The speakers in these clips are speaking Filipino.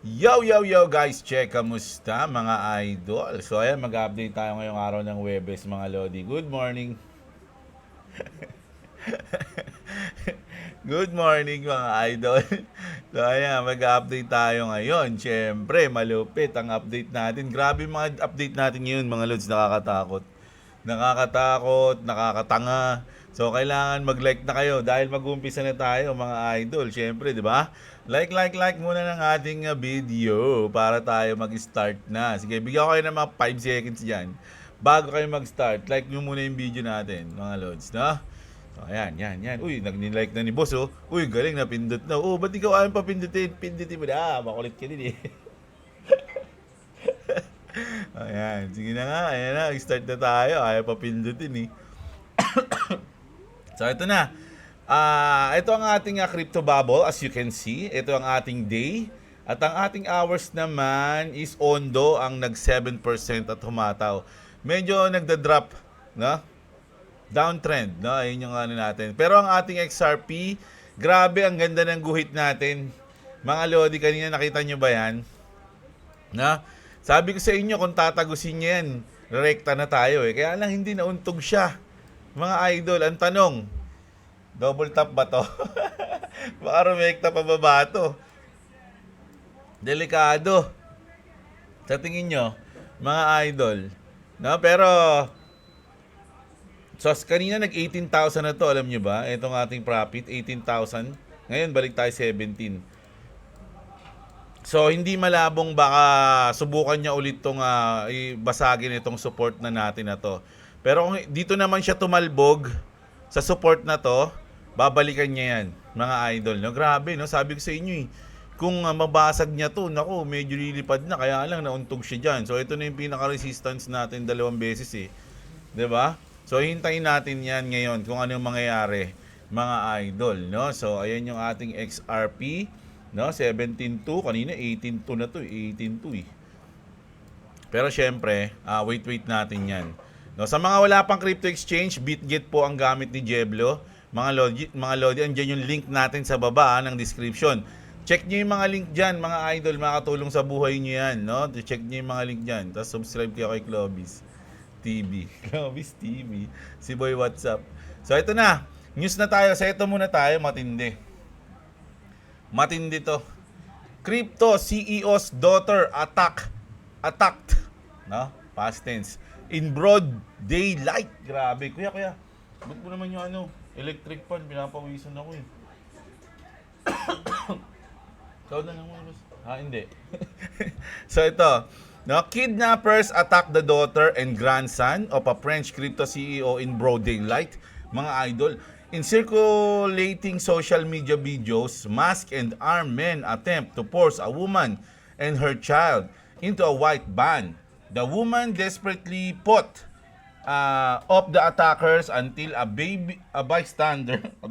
Yo guys, check kamusta mga idol? So ayan, mag-update tayo ngayong araw ng Webes mga Lodi. Good morning. Good morning mga idol. So ayan, mag-update tayo ngayon. Siyempre, malupit ang update natin. Grabe mga update natin ngayon mga Lods, nakakatakot. Nakakatakot, nakakatanga. So kailangan mag-like na kayo dahil mag-uumpisa na tayo mga idol. Siyempre, di ba? Like muna ng ating video para tayo mag-start na. Sige, bigyan ko kayo ng mga 5 seconds dyan. Bago kayo mag-start, like nyo muna yung video natin, mga Lods, no? So, yan. Uy, nag-like na ni boss, oh. Uy, galing, napindot na. Oh, ba't ikaw ayaw pa pindutin? Pindutin mo na. Makulit ka din, eh. Ayan, sige na nga. Ayan na, start na tayo. Ayaw pa pindutin, eh. So, ito na. Ito ang ating crypto bubble. As you can see, ito ang ating day. At ang ating hours naman is Ondo ang nag 7% at humataw. Medyo nagda-drop, no? Downtrend, no? Ayun yung ano natin. Pero ang ating XRP, grabe ang ganda ng guhit natin. Mga Lodi, kanina nakita nyo ba yan? Na? Sabi ko sa inyo, kung tatagusin niya yan, rekta na tayo eh. Kaya lang hindi nauntog siya. Mga idol, ang tanong, double tap ba to? Baka rumekta pa ba to? Delikado. Sa tingin nyo, mga idol. No? Pero, so kanina nag 18,000 na to, alam nyo ba? Itong ating profit, 18,000. Ngayon, balik tayo 17. So, hindi malabong baka subukan niya ulit itong basagin itong support na natin na to. Pero kung dito naman siya tumalbog sa support na to, babalikan niya yan, mga idol. No? Grabe, no? Sabi ko sa inyo, kung mabasag niya to, naku, medyo lilipad na. Kaya lang, nauntog siya dyan. So, ito na yung pinaka-resistance natin 2 beses eh. 'Di ba? So, hintayin natin yan ngayon kung ano yung mangyayari, mga idol. No? So, ayan yung ating XRP. No, 17.2 kanina 18.2 na to, 18.2 eh. Pero syempre, wait natin 'yan. No, sa mga wala pang crypto exchange, Bitget po ang gamit ni Jeblo. Mga Lodi, andiyan yung link natin sa baba ng description. Check niyo yung mga link diyan, mga idol, makakatulong sa buhay niyo 'yan, no? Check niyo yung mga link diyan. Tapos subscribe kayo kay Clovis TV. Clovis TV. Si Boy WhatsApp. So ito na. News na tayo. Sa ito muna tayo, matindi. Matindi to. Crypto CEO's daughter attacked, no? Past tense. In broad daylight. Grabe. Kuya. Ba't mo naman yung electric fan? Pinapawisan ako eh. Ikaw na lang mo. Hindi. So ito. No, kidnappers attack the daughter and grandson of a French crypto CEO in broad daylight. Mga idol. In circulating social media videos, masked and armed men attempt to force a woman and her child into a white van. The woman desperately fought off the attackers until a bystander, a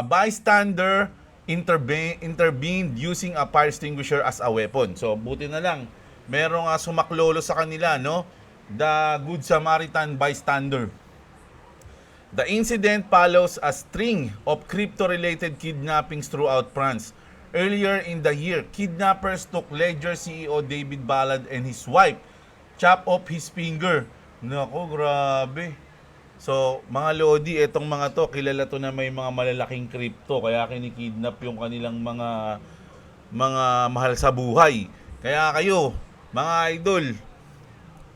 bystander intervened using a fire extinguisher as a weapon. So buti na lang, merong sumaklolo sa kanila, no? The Good Samaritan bystander. The incident follows a string of crypto-related kidnappings throughout France. Earlier in the year, kidnappers took Ledger CEO David Ballard and his wife, chop off his finger. Nako, grabe. So, mga Lodi, etong mga to, kilala to na may mga malalaking crypto, kaya kinikidnap yung kanilang mga mahal sa buhay. Kaya kayo, mga idol,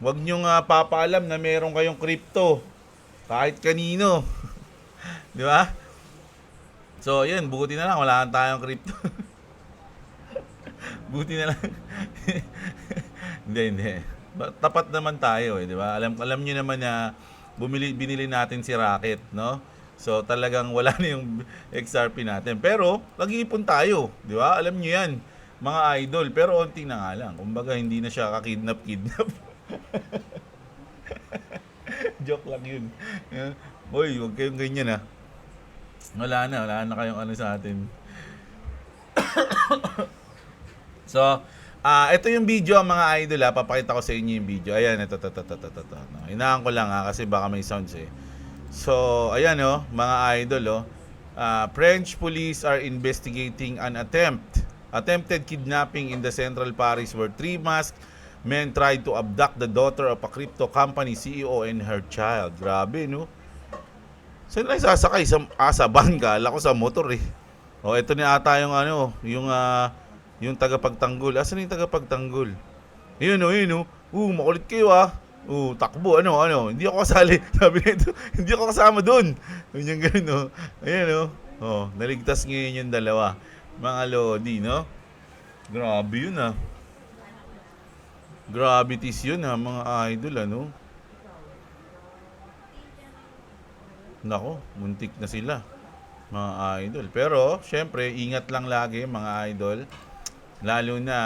huwag nyo papaalam na meron kayong crypto. Kahit kanino. Di ba? So, yun. Buti na lang. Wala tayong crypto. Buti na lang. Hindi. Tapat naman tayo eh. Di ba? Alam nyo naman na binili natin si Rocket. No? So, talagang wala na yung XRP natin. Pero, nag-iipon tayo. Di ba? Alam nyo yan. Mga idol. Pero, onti na nga lang. Kumbaga, hindi na siya kakidnap-kidnap. Joke lang yun. Boy, huwag kayong ganyan ha. Wala na kayong sa atin. So, ito yung video mga idol ha. Papakita ko sa inyo yung video. Ayan, ito. No, inahan ko lang kasi baka may sounds eh. So, ayan mga idol French police are investigating an attempted kidnapping in the Central Paris where 3 masked men tried to abduct the daughter of a crypto company CEO and her child. Grabe, no? Saan na sasakay? Sa van ka? Ala ko sa motor eh. O, ito na ata yung yung tagapagtanggol. Asan yung tagapagtanggol? Yun o. Makulit kayo ah. Takbo. Ano. Hindi ako kasali. Sabi nito, hindi ako kasama doon. Yung ganun o. Ayan o. Naligtas ngayon yung dalawa. Mga lodi, no? Grabe yun ah. Gravities yun ha, mga idol, ano? Nako, muntik na sila, mga idol. Pero, syempre, ingat lang lagi, mga idol. Lalo na,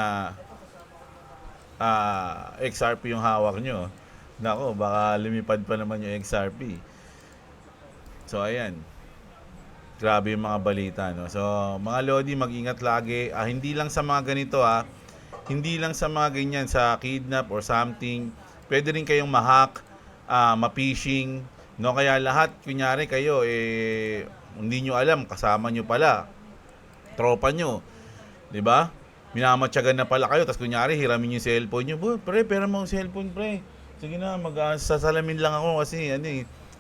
XRP yung hawak nyo. Nako, baka lumipad pa naman yung XRP. So, ayan. Grabe yung mga balita, no? So, mga lodi, mag-ingat lagi. Hindi lang sa mga ganito, hindi lang sa mga ganyan, sa kidnap or something. Pwede rin kayong ma-hack, ma-phishing, no? Kaya lahat, kunyari kayo, hindi nyo alam, kasama nyo pala, tropa nyo, di ba? Minamatyagan na pala kayo, tapos kunyari, hiramin yung cellphone nyo. Pre, pera mo ang cellphone, pre. Sige na, sasalamin lang ako kasi,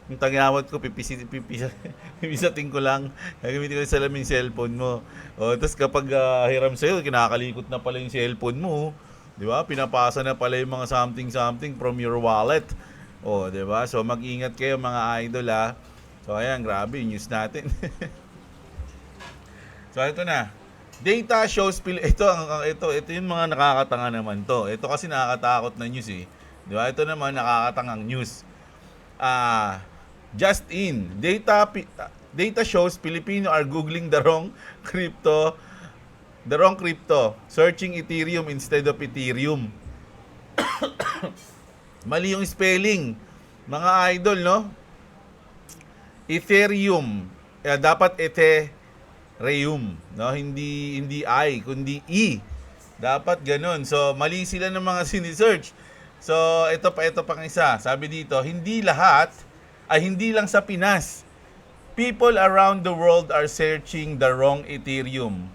yung tagawat ko, pipisating ko lang. Gagamitin ko yung salamin yung cellphone mo. Tapos kapag hiram sa'yo, kinakalikot na pala yung cellphone mo. Di ba? Pinapasa na pala yung mga something from your wallet. Di ba? So, mag-ingat kayo mga idol So, ayan, grabe yung news natin. So, ito na. Data shows, ito yung mga nakakatanga naman to. Ito kasi nakakatakot na news eh. Di ba? Ito naman nakakatangang news. Just in, data shows Filipino are googling the wrong crypto, searching Ethereum instead of Ethereum. Mali yung spelling, mga idol, no? Ethereum, dapat Ethereum, no? Hindi I, kundi E. Dapat ganun. So, mali sila ng mga sinisearch. So, ito pang isa. Sabi dito, hindi lang sa Pinas. People around the world are searching the wrong Ethereum.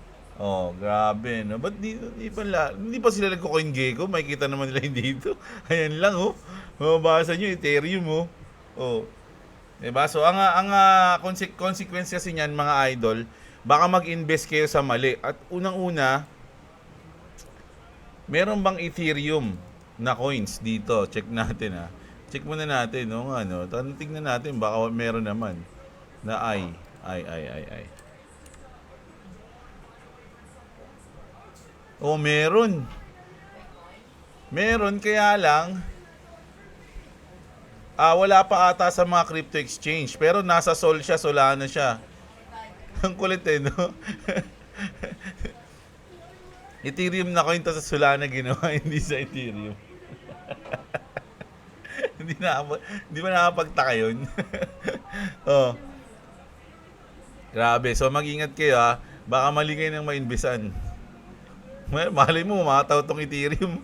Grabe, no? Ba't hindi pa sila nagko-CoinGecko? Makikita naman nila dito. Ayan lang, mababasa nyo, Ethereum, Diba? So, ang consequence kasi niyan, mga idol, baka mag-invest kayo sa mali. At unang-una, meron bang Ethereum na coins dito? Check natin, Check muna natin, no? Tingnan natin, baka meron naman na ay. Meron. Meron, kaya lang, wala pa ata sa mga crypto exchange. Pero nasa Solana siya. Ang kulit no? Ethereum na coin to sa Solana ginawa, hindi sa Ethereum. Hindi ba nakapagtaka yun? Grabe. So, mag-ingat kayo, Baka mali kayo ng ma-investan. Malay mo, mataw tong Ethereum.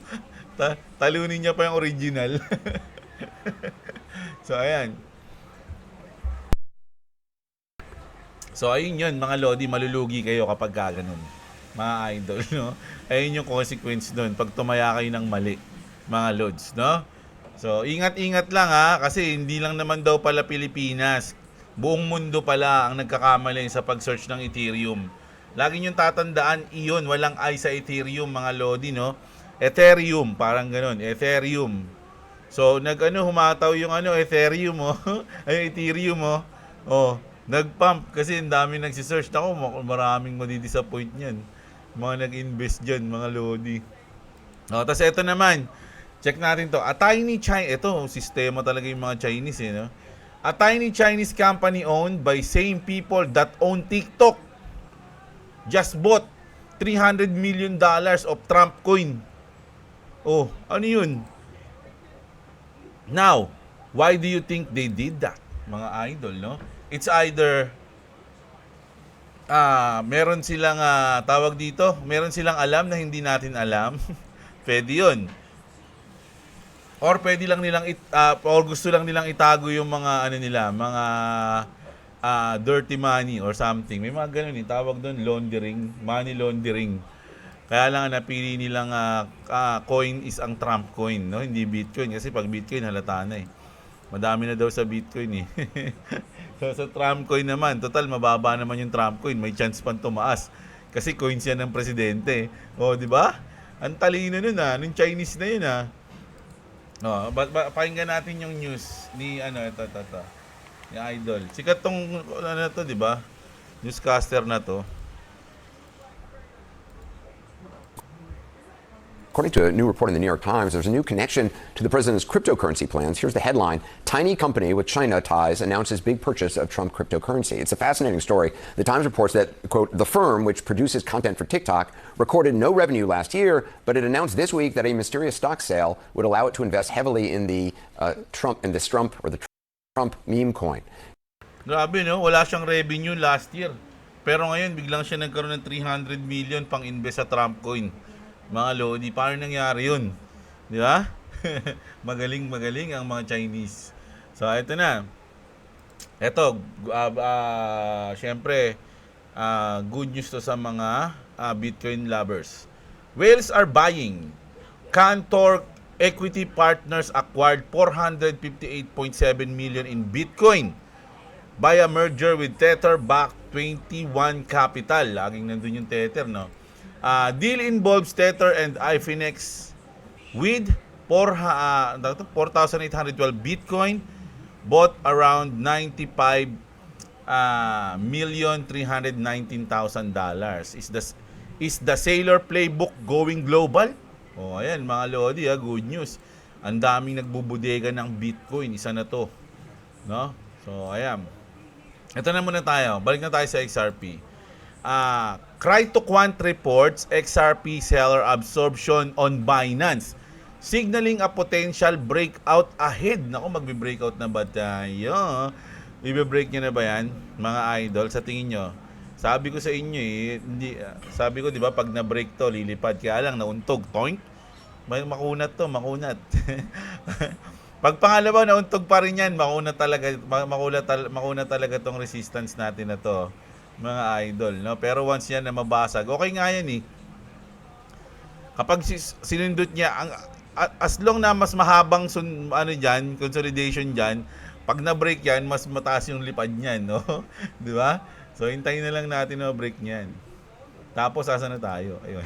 Talunin niya pa yung original. So, ayan. So, ayun yun, mga lodi, malulugi kayo kapag ganun. Mga idol, no? Ayun yung consequence nun pag tumaya kayo ng mali, mga lods, no? So, ingat-ingat lang kasi hindi lang naman daw pala Pilipinas. Buong mundo pala ang nagkakamali sa pag-search ng Ethereum. Lagi niyong tatandaan, iyon, walang I sa Ethereum, mga lodi, no? Ethereum, parang ganun, Ethereum. So, humataw yung Ethereum, ay, Ethereum, nag-pump kasi ang dami nagsisearch. Ako, maraming madidisappoint niyan. Mga nag-invest dyan, mga lodi. Tapos ito naman, check natin to. Ito, sistema talaga yung mga Chinese, no? A tiny Chinese company owned by same people that own TikTok just bought $300 million of Trump coin. Ano yun? Now, why do you think they did that, mga idol, no? It's either meron silang tawag dito, meron silang alam na hindi natin alam. Pwede yun. Or pwede lang nilang or gusto lang nilang itago yung mga mga dirty money or something. May mga ganun tawag doon laundering, money laundering. Kaya lang napili nilang coin is ang Trump coin, no? Hindi Bitcoin kasi pag Bitcoin halata na eh. Madami na daw sa Bitcoin eh. So sa Trump coin naman, total mababa naman yung Trump coin, may chance pang tumaas. Kasi coins yan ng presidente. O, di ba? Ang talino nun nung Chinese na yun pakinggan natin yung news ni ito. Ni Idol. Sikat tong to, di ba? Newscaster na to. According to a new report in the New York Times, there's a new connection to the president's cryptocurrency plans. Here's the headline. Tiny company with China ties announces big purchase of Trump cryptocurrency. It's a fascinating story. The Times reports that, quote, the firm, which produces content for TikTok, recorded no revenue last year, but it announced this week that a mysterious stock sale would allow it to invest heavily in the Trump meme coin. Grabe, no? Wala siyang revenue last year. Pero ngayon, biglang siya nagkaroon ng 300 million pang invest sa Trump coin. Mga lodi, paano nangyari yun? Di ba? Magaling ang mga Chinese. So, ito na. Ito, syempre, good news to sa mga Bitcoin lovers. Whales are buying. Cantor Equity Partners acquired 458.7 million in Bitcoin by a merger with Tether-backed 21 Capital. Laging nandun yung Tether, no? Deal involves Tether and Ifinex with 4,812 Bitcoin, bought around $95,319,000. Is the Sailor playbook going global? Oh, ayan mga lodi, good news. Ang daming nagbubudega ng Bitcoin, isa na to, no? So, ayan. Ito na muna tayo. Balik na tayo sa XRP. Cryptoquant reports XRP seller absorption on Binance, signaling a potential breakout ahead. Naku, magbe-breakout na ba tayo? Ibe-break niya na ba yan, mga idol? Sa tingin nyo? Sabi ko sa inyo sabi ko, di ba, pag na-break to, lilipad. Kaya lang, nauntog. Toink! Makunat to, makunat. Pag pangalawa, nauntog pa rin yan. Makunat talaga tong resistance natin na to, mga idol, no? Pero once yan na mabasag, okay nga yan kapag sinundot niya as long na mas mahabang consolidation diyan, pag na-break yan, mas mataas yung lipad niyan, no? Di ba? So hintayin na lang natin na break niyan. Tapos asa na tayo? Ayun.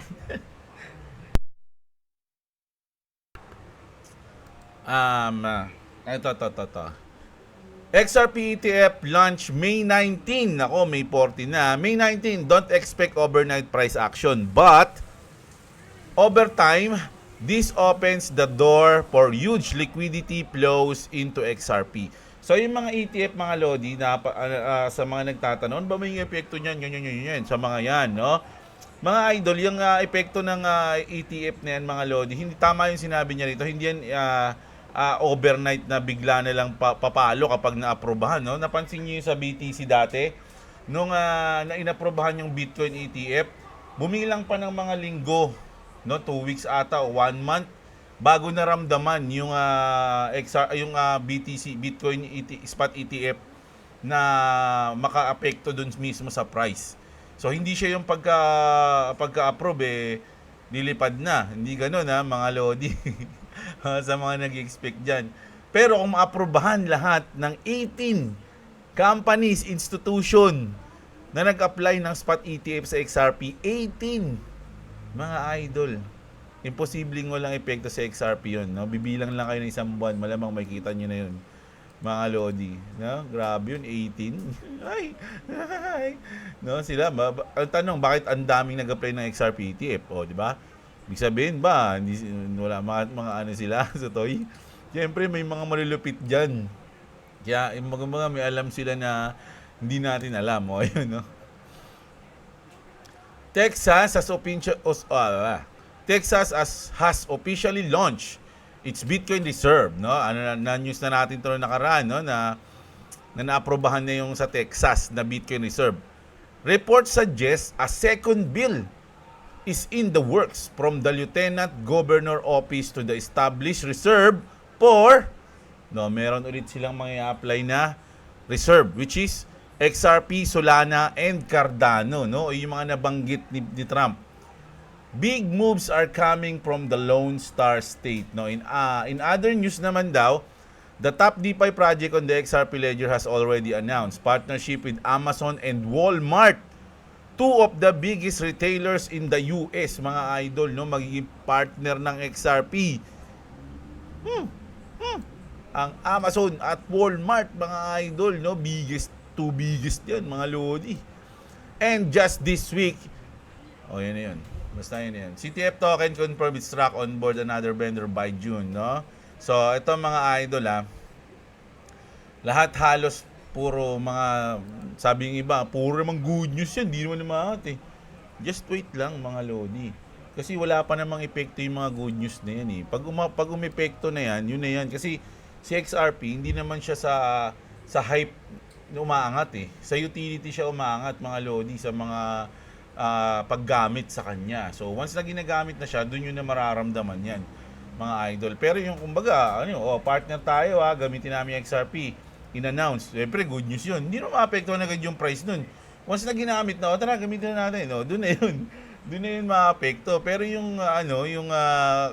Ito. XRP ETF launch May 19. Ako, May 14 na. May 19, don't expect overnight price action. But, over time, this opens the door for huge liquidity flows into XRP. So, yung mga ETF, mga lodi, sa mga nagtatanong, ba may epekto niyan? Yan. Sa mga yan, no? Mga idol, yung epekto ng ETF na yan, mga lodi, hindi tama yung sinabi niya rito. Hindi yan overnight na bigla na lang papalo kapag naaprobahan, no? Napansin niyo yung sa BTC dati nung na inaprobahan yung Bitcoin ETF, bumilang pa ng mga linggo, no? 2 weeks ata o 1 month bago naramdaman yung BTC Bitcoin spot ETF na makaapekto dun mismo sa price. So hindi siya yung pagka-approve lilipad na. Hindi ganoon mga lodi. Sa mga nag-expect dyan. Pero kung maaprobahan lahat ng 18 companies, institution na nag-apply ng spot ETF sa XRP, 18 mga idol, imposibleng walang epekto sa XRP yun, no? Bibilang lang kayo ng isang buwan, malamang makikita nyo na yun, mga lodi, no? Grabe yun, 18. Ay. No, sila ang tanong, bakit ang daming nag-apply ng XRP ETF? O, di ba? Ibig sabihin ba, wala mga sila sa toy? Siyempre, may mga malulupit dyan. Kaya, mga may alam sila na hindi natin alam. O, yun, no? Texas has officially launched its Bitcoin Reserve, no? Na-news na natin ito nakaraan, no? Na naaprobahan na yung sa Texas na Bitcoin Reserve. Reports suggest a second bill is in the works from the Lieutenant Governor Office to the established reserve meron ulit silang mga apply na reserve, which is XRP, Solana, and Cardano, no? Yung mga nabanggit ni Trump. Big moves are coming from the Lone Star State, no? In other news naman daw, the top DeFi project on the XRP ledger has already announced partnership with Amazon and Walmart, two of the biggest retailers in the US, mga idol, no? Magiging partner ng XRP. Ang Amazon at Walmart, mga idol, no? Two biggest yan, mga lodi. And just this week, yan na yun. Basta yun yan. CTF token confirmed its track on board another vendor by June, no? So, ito mga idol, lahat halos puro mga, sabi ng iba, puro namang good news yan. Di naman naman Just wait lang, mga lodi. Kasi wala pa namang epekto yung mga good news na yan eh. Pag umepekto na yan, yun na yan. Kasi si XRP, hindi naman siya sa hype umaangat eh. Sa utility siya umaangat, mga lodi, sa mga paggamit sa kanya. So, once na ginagamit na siya, dun yun na mararamdaman yan, mga idol. Pero yung kumbaga, partner tayo gamitin namin yung XRP, in-announce. Siyempre, good news yun. Hindi naman maapektuhan agad yung price nun. Once na ginamit na, tara, gamitin na natin. Doon na yun. Doon na yun maapekto. Pero yung,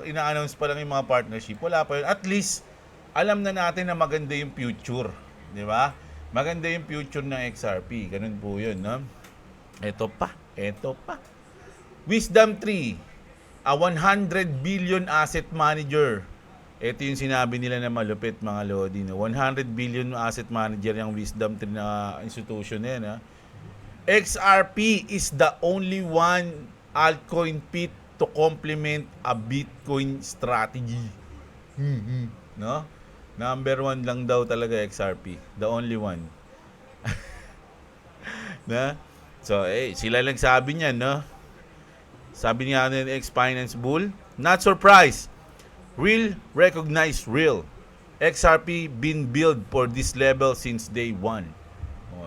ina-announce pa lang yung mga partnership, wala pa yun. At least, alam na natin na maganda yung future. Di ba? Maganda yung future ng XRP. Ganun po yun, no? Ito pa. Wisdom Tree, a 100 billion asset manager. Ito yung sinabi nila na malupit, mga lodi. 100 billion asset manager yung Wisdom Tree na institution na yan. XRP is the only one altcoin fit to complement a Bitcoin strategy. No? Number 1 lang daw talaga XRP. The only one. Na? So, sila lang sabi niyan, no? Sabi niya ng ex-finance bull, not surprised. Real recognize real. XRP been built for this level since day one.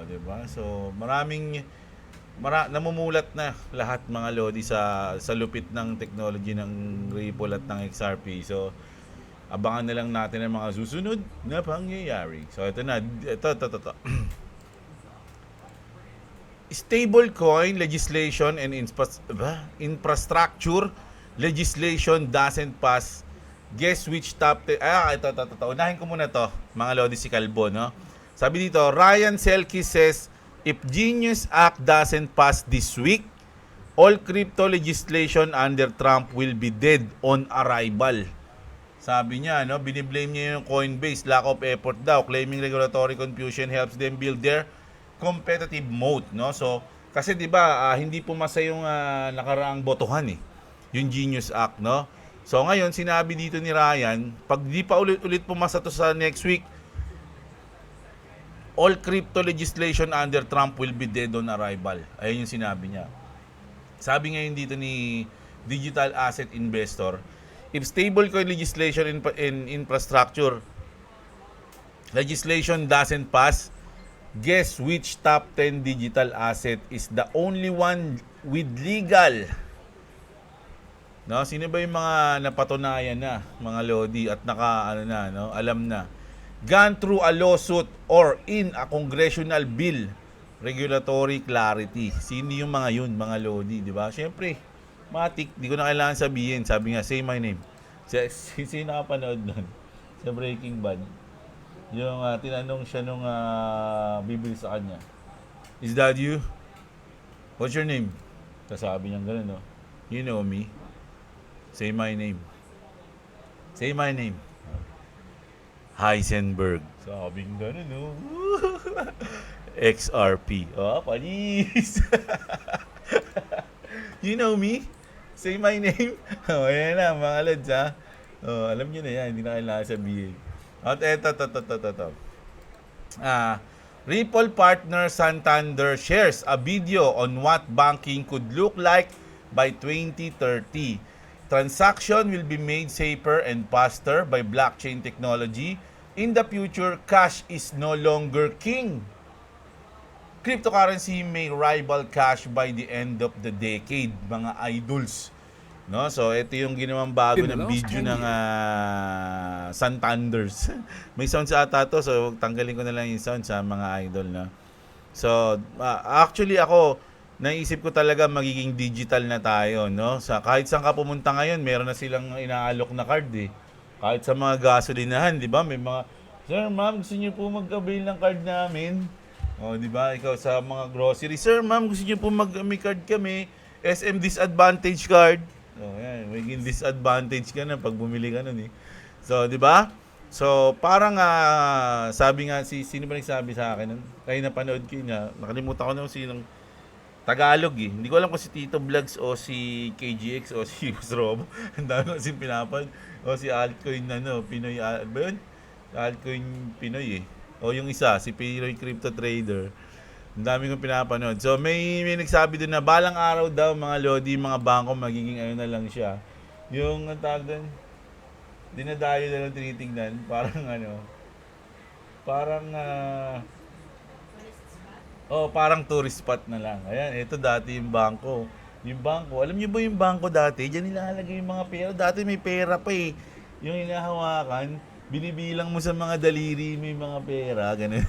Diba? So, namumulat na lahat, mga lodi, sa lupit ng technology ng Ripple at ng XRP. So, abangan na lang natin ang mga susunod na pangyayari. So, ito na. Ito. Stablecoin legislation and infrastructure legislation doesn't pass. Guess which top 10? Ito. Unahin ko muna to, mga lodi, si Calvo, no? Sabi dito, Ryan Selkis says, if Genius Act doesn't pass this week, all crypto legislation under Trump will be dead on arrival. Sabi niya, no, biniblame niya yung Coinbase, lack of effort daw, claiming regulatory confusion helps them build their competitive moat, no? So, kasi 'di ba, hindi pumasa yung nakaraang botohan yung Genius Act, no? So, ngayon sinabi dito ni Ryan, pag di pa ulit pumasa to sa next week, all crypto legislation under Trump will be dead on arrival. Ayun yung sinabi niya. Sabi ngayon dito ni Digital Asset Investor, if stablecoin legislation in infrastructure legislation doesn't pass, guess which top 10 digital asset is the only one with legal? No, sino ba yung mga napatunayan na, mga lodi, at alam na, gone through a lawsuit or in a congressional bill, regulatory clarity? Sino yung mga yun, mga lodi, di ba? Syempre, matik, di ko na kailangan sabihin. Sabi nga, say my name. Sino nakapanood nun? Sa Breaking Bad. Yung tinanong siya nung bibili sa kanya, is that you? What's your name? Sasabi niya gano'n, no? You know me. Say my name. Say my name. Heisenberg. Sabi niya gano'n, no? XRP. Panis. You know me? Say my name. Ayan na, mga lads, alam niyo na yan, hindi na kailangan sabihin. At eto. Ripple partner Santander shares a video on what banking could look like by 2030. Transaction will be made safer and faster by blockchain technology. In the future, cash is no longer king. Cryptocurrency may rival cash by the end of the decade, mga idols. No, so ito yung ginawang bago ng video ng Santanders. May sound sa ata to, so tanggalin ko na lang yung sound sa mga idol na. So, actually ako, naisip ko talaga magiging digital na tayo, no? Kahit saan ka pumunta ngayon, meron na silang inaalok na card eh. Kahit sa mga gasolinahan, di ba? May mga, Sir, ma'am, gusto niyo po mag-avail ng card namin? O, di ba? Ikaw sa mga grocery, Sir, ma'am, gusto niyo po may card kami? SM Disadvantage card. O, yan. Magiging disadvantage ka na pag bumili ka nun eh. So, di ba? So, parang sabi nga, sino ba nagsabi sa akin nun? Kaya napanood ko yun, nakalimutan ko na kung sinong Tagalog eh. Hindi ko alam kung si Tito Vlogs o si KGX o si Robo. Ang dami kasi pinapad. O si Altcoin Pinoy, ba yun? Altcoin Pinoy eh. O yung isa, si Pinoy Crypto Trader. Ang dami kong pinapanood. So may nagsabi doon na balang araw daw mga lodi, mga bangko magiging na lang siya. Yung ang tawag doon, dinadayo na lang tinitingnan. Parang tourist spot na lang. Ayan, ito dati yung bangko. Yung bangko, alam niyo ba yung bangko dati? Diyan nilalagay yung mga pera. Dati may pera pa eh. Yung hinahawakan, binibilang mo sa mga daliri, may mga pera, ganun.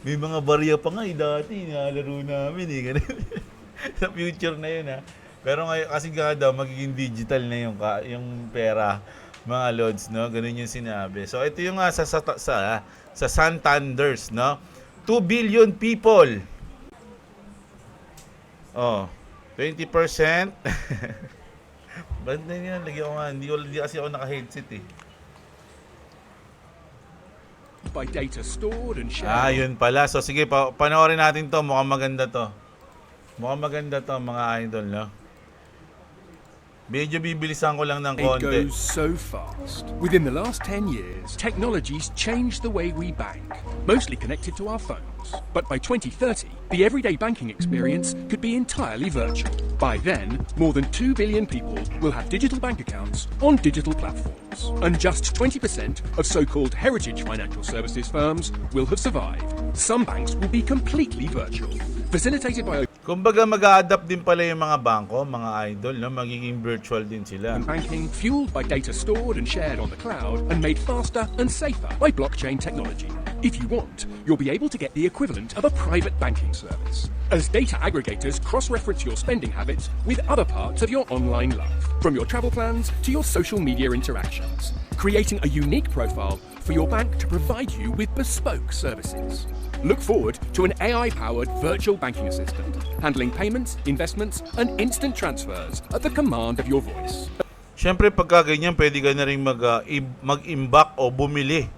May mga barya pa nga dati, nilalaro namin eh, ganun. Sa future na yun Pero ngayon, kasi nga daw, magiging digital na yung pera, mga lods, no? Ganun yung sinabi. So, ito yung sa Santanders, no? 2 billion people. 20%. Ba't na yan? Lagyan ko nga. Hindi kasi ako naka-headset eh. By data stored and shared. Yun pala. So sige, panoorin natin to. Mukhang maganda to. Mga idol, no? Medyo bibilisan ko lang ng It konti. goes so fast. Within the last 10 years, technology's changed the way we bank, mostly connected to our phones. But by 2030, the everyday banking experience could be entirely virtual. By then, more than 2 billion people will have digital bank accounts on digital platforms. And just 20% of so-called heritage financial services firms will have survived. Some banks will be completely virtual, facilitated by Kumbaga mag-a-adapt din pala yung mga bangko, mga idol, no? Magiging virtual din sila. banking fueled by data stored and shared on the cloud and made faster and safer by blockchain technology. If you want, you'll be able to get the equivalent of a private banking service, as data aggregators cross-reference your spending habits with other parts of your online life, from your travel plans to your social media interactions, creating a unique profile for your bank to provide you with bespoke services. Look forward to an AI-powered virtual banking assistant, handling payments, investments, and instant transfers at the command of your voice. Siyempre, pagka ganyan, pwede ka na rin mag-imbak o bumili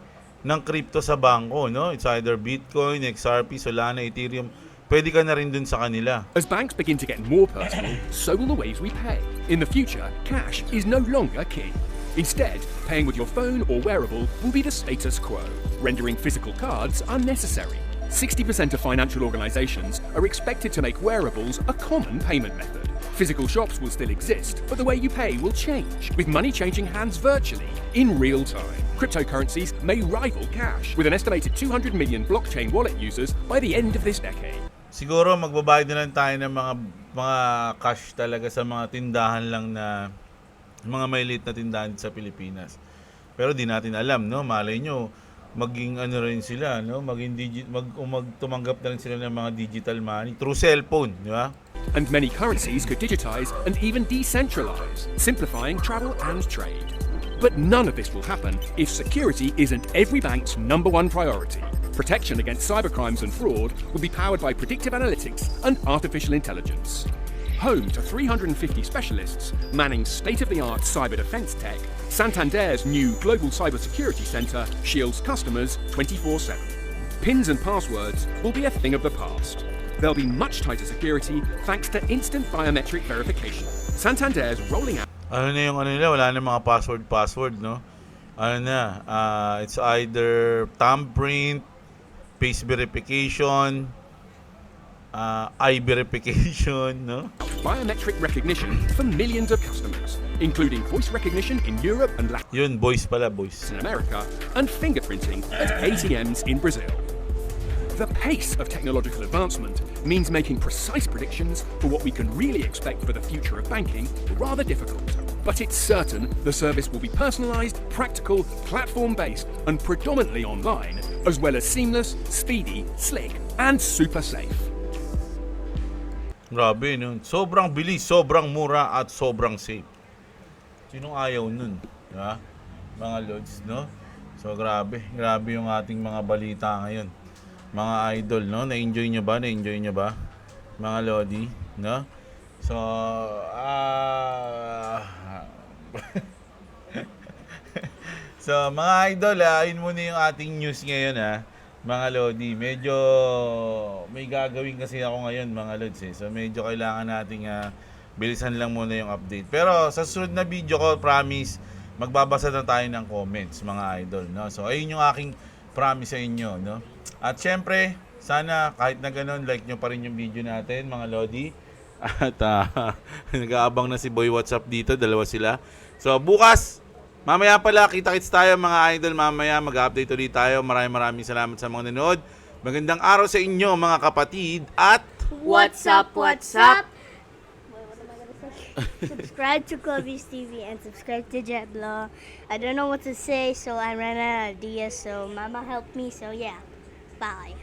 ng crypto sa bangko, no? It's either Bitcoin, XRP, Solana, Ethereum. Pwede ka na rin dun sa kanila. As banks begin to get more personal, so will the ways we pay. In the future, cash is no longer king. Instead, paying with your phone or wearable will be the status quo, rendering physical cards unnecessary. 60% of financial organizations are expected to make wearables a common payment method. Physical shops will still exist, but the way you pay will change, with money changing hands virtually, in real time. Cryptocurrencies may rival cash, with an estimated 200 million blockchain wallet users by the end of this decade. Siguro magbabayad na lang tayo ng mga cash talaga sa mga tindahan lang na mga maliit na tindahan sa Pilipinas. Pero di natin alam, no? Malay nyo, maging rin sila, no? Tumanggap na rin sila ng mga digital money through cellphone, di ba? And many currencies could digitize and even decentralize, simplifying travel and trade. But none of this will happen if security isn't every bank's #1 priority. Protection against cybercrimes and fraud will be powered by predictive analytics and artificial intelligence. Home to 350 specialists manning state-of-the-art cyber defense tech, Santander's new Global Cybersecurity Center shields customers 24/7. Pins and passwords will be a thing of the past. There'll be much tighter security thanks to instant biometric verification. Santander's rolling out Nila, wala na mga password, no? It's either thumbprint, face verification, eye verification, no? biometric recognition for millions of customers, including voice recognition in Europe and Latin Yun, voice America, and fingerprinting at ATMs in Brazil. The pace of technological advancement means making precise predictions for what we can really expect for the future of banking rather difficult. But it's certain the service will be personalized, practical, platform-based, and predominantly online, as well as seamless, speedy, slick, and super safe. Grabe, no? Sobrang bilis, sobrang mura, at sobrang safe. Sinong ayaw nun? Diba? Mga lods, no? So, grabe. Grabe yung ating mga balita ngayon. Mga idol, no? Na-enjoy nyo ba? Na-enjoy nyo ba? Mga lodi, no? So, so, mga idol, yun muna yung ating news ngayon, mga lodi. Medyo may gagawin kasi ako ngayon, mga lods, eh. So, medyo kailangan nating bilisan lang muna yung update. Pero sa susunod na video ko, promise, magbabasa na tayo ng comments, mga idol, no? So, ayun yung aking promise sa inyo, no? At syempre, sana kahit na ganun, like nyo pa rin yung video natin, mga lodi. At nag-aabang na si Boy WhatsApp dito, dalawa sila. So, bukas, mamaya pala, kita-kits tayo mga idol. Mamaya mag-update ulit tayo. Maraming salamat sa mga nanood. Magandang araw sa inyo mga kapatid. At What's up? What's up? What am I gonna say? Subscribe to Clovis TV and subscribe to JetBlaw. I don't know what to say, so I ran out of ideas. So Mama helped me. So yeah, bye.